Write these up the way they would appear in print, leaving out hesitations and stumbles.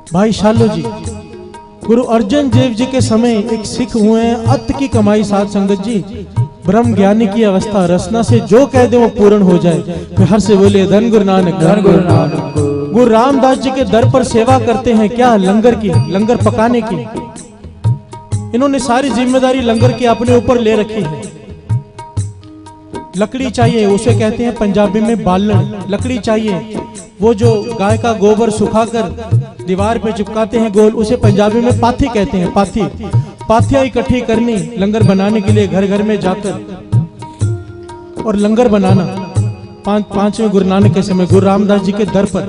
भाई शालो जी, गुरु अर्जन देव जी के समय एक सिख हुए हैं, अत की कमाई साध संगत जी, ब्रह्म ज्ञानी की अवस्था, रसना से जो कह दे वो पूर्ण हो जाए। हर से बोले धन गुरु नानक, धन गुरु नानक। गुरु रामदास जी के दर पर सेवा करते हैं, क्या लंगर की, लंगर पकाने की। इन्होंने सारी जिम्मेदारी लंगर की अपने ऊपर ले रखी है। लकड़ी चाहिए, उसे कहते हैं पंजाबी में बालन, लकड़ी चाहिए। वो जो गाय का गोबर सुखाकर दीवार पे चिपकाते हैं गोल, उसे पंजाबी में पाथी कहते हैं। पाथी, पाथियां इकट्ठी करनी लंगर बनाने के लिए, घर घर में जाकर और लंगर बनाना। पांचवें गुरु नानक के समय गुरु रामदास जी के दर पर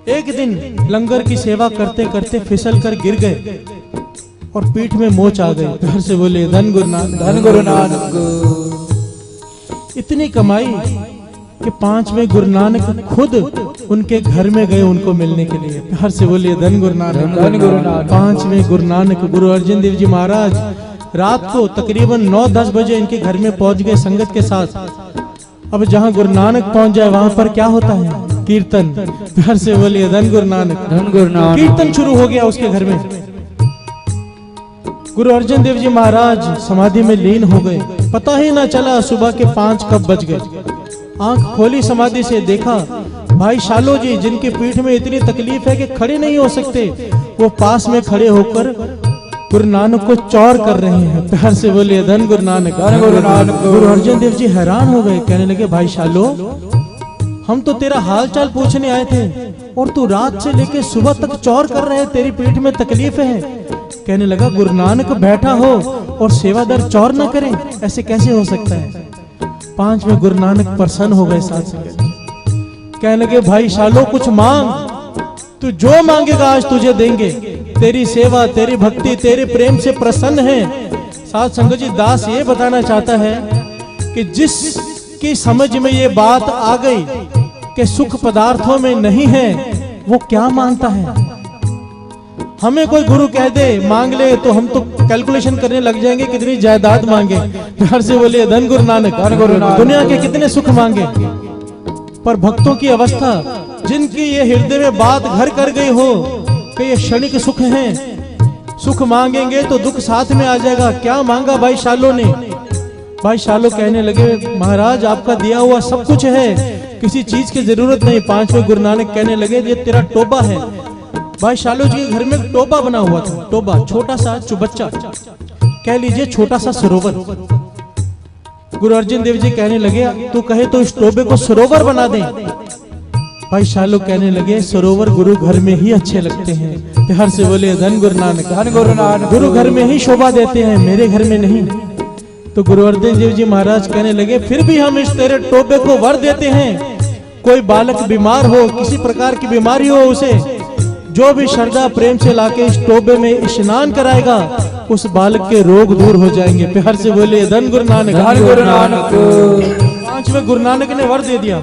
एक दिन लंगर की सेवा करते करते फिसल कर गिर गए और पीठ में मोच आ गई। घर से बोले धन गुरु नानक, धन गुरु नानक। इतनी कमाई कि पांचवें गुरु नानक खुद उनके घर में गए उनको मिलने के लिए। हर से बोलिए धन गुरु नानक, धन गुरु नानक। पांचवें गुरु नानक गुरु अर्जन देव जी महाराज रात को तकरीबन 9-10 बजे इनके घर में पहुंच गए संगत के साथ। अब जहां गुरु नानक पहुंच जाए वहां पर क्या होता है? कीर्तन। हर से बोलिए धन गुरु नानक, धन गुरु नानक। कीर्तन शुरू हो गया उसके घर में। गुरु अर्जन देव जी महाराज समाधि में लीन हो गए, पता ही ना चला सुबह के 5 कब बज गए। आंख खोली समाधि से, देखा भाई शालो जी जिनकी पीठ में इतनी तकलीफ है कि खड़े नहीं हो सकते, वो पास में खड़े होकर गुरु नानक को चौर कर रहे हैं। प्यार से बोलिए धन गुरु नानक, धन गुरु नानक। गुरु अर्जन देव जी हैरान हो गए, कहने लगे भाई शालो, हम तो तेरा हाल चाल पूछने आए थे और तू रात से लेके सुबह तक चौर कर रहे, तेरी पीठ में तकलीफ है। कहने लगा गुरु नानक बैठा हो और सेवादार चौर न करे, ऐसे कैसे हो सकता है? पांचवें गुरु नानक प्रसन्न हो गए साथ संगत। कहने लगे भाई शालो कुछ मांग, तू जो मांगेगा आज तुझे देंगे। तेरी सेवा, तेरी भक्ति, तेरे प्रेम से प्रसन्न है। साथ संगत जी दास ये बताना चाहता है कि जिसकी समझ में ये बात आ गई कि सुख पदार्थों में नहीं है, वो क्या मांगता है? हमें कोई गुरु कह दे मांग ले तो हम तो कैलकुलेशन करने लग जाएंगे कितनी जायदाद मांगे। घर से बोलिए धन गुरु नानक, धन गुरु नानक। दुनिया के कितने सुख मांगे, पर भक्तों की अवस्था, जिनकी ये हृदय में बात घर कर गई हो कि ये क्षणिक सुख हैं, सुख मांगेंगे तो दुख साथ में आ जाएगा। क्या मांगा भाई शालो ने? भाई शालो कहने लगे महाराज आपका दिया हुआ सब कुछ है, किसी चीज की जरूरत नहीं। पांचवें गुरु नानक कहने लगे ये तेरा टोबा है। भाई शालो जी के घर में एक टोबा बना हुआ था, टोबा छोटा सा चुबच्चा, कह लीजिए छोटा सा सरोवर। गुरु अर्जन देव जी कहने लगे तू कहे तो इस टोबे को सरोवर बना दे। भाई शालो कहने लगे सरोवर गुरु घर में ही अच्छे लगते हैं। हर से बोले धन गुरु नानक, धन गुरु नानक। गुरु घर में ही शोभा देते हैं, मेरे घर में नहीं। तो गुरु अर्जन देव जी महाराज कहने लगे फिर भी हम इस तेरे टोबे को वर देते हैं। कोई बालक बीमार हो, किसी प्रकार की बीमारी हो, उसे जो भी श्रद्धा प्रेम से लाके इस टोबे में स्नान कराएगा उस बालक के रोग दूर हो जाएंगे। प्यार से बोले धन गुरु नानक, धन गुरु नानक। पांचवें गुरु नानक ने वर दे दिया।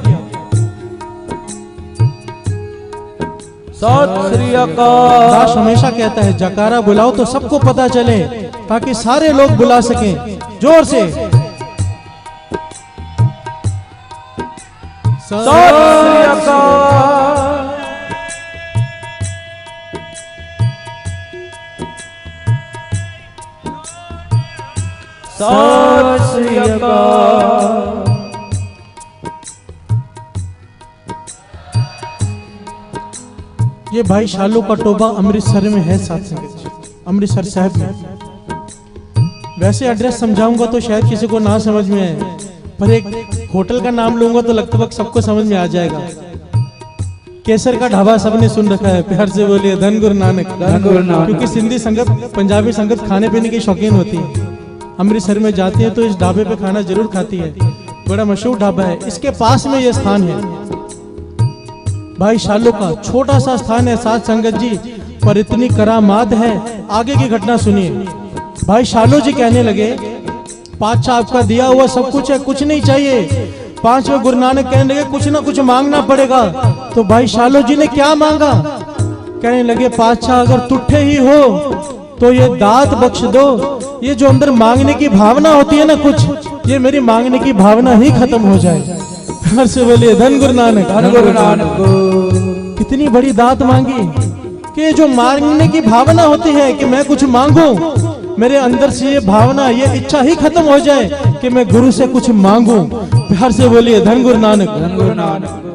सत श्री अकाल। दास हमेशा कहता है जकारा बुलाओ तो सबको पता चले, ताकि सारे लोग बुला सकें। जोर से सत श्री अकाल। सत श्री अकाल। ये भाई शालो का टोबा अमृतसर में है साथ संगत, अमृतसर साहब में। वैसे एड्रेस समझाऊंगा तो शायद किसी को ना समझ में आए, पर एक होटल का नाम लूंगा तो लगभग सबको समझ में आ जाएगा। केसर का ढाबा सबने सुन रखा है। प्यार से बोलिए धन गुरु नानक, धन गुरु नानक। क्योंकि सिंधी संगत, पंजाबी संगत खाने पीने की शौकीन होती है। अमृतसर में जाती है तो इस ढाबे पे खाना जरूर खाती है, बड़ा मशहूर ढाबा है। इसके पास में यह स्थान है भाई शालो का, छोटा सा स्थान है साथ संगत जी, पर इतनी करामात है। आगे की घटना सुनिए। भाई शालो जी कहने लगे पातशाह आपका दिया हुआ सब कुछ है, कुछ नहीं चाहिए। पांचवें गुरु नानक कहने लगे कुछ ना कुछ मांगना पड़ेगा। तो भाई शालो जी ने क्या मांगा? कहने लगे पातशाह अगर तुठे ही हो तो ये दात बख्श दो। ये जो अंदर मांगने की भावना होती है ना कुछ, ये मेरी मांगने की भावना ही खत्म हो जाए। घर से बोलिए धन गुरु नानक, धन गुरु नानक। कितनी बड़ी दात मांगी। कि जो मांगने की भावना होती है कि मैं कुछ मांगूं, मेरे अंदर से ये भावना, ये इच्छा ही खत्म हो जाए कि मैं गुरु से कुछ मांगूं। प्यार से बोलिए धन गुरु नानक।